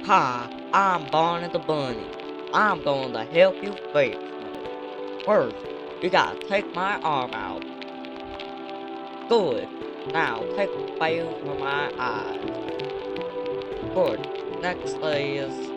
Hi, I'm Barney the Bunny. I'm going to help you fix me. First, you gotta take my arm out. Good. Now take a file from my eyes. Good. Next is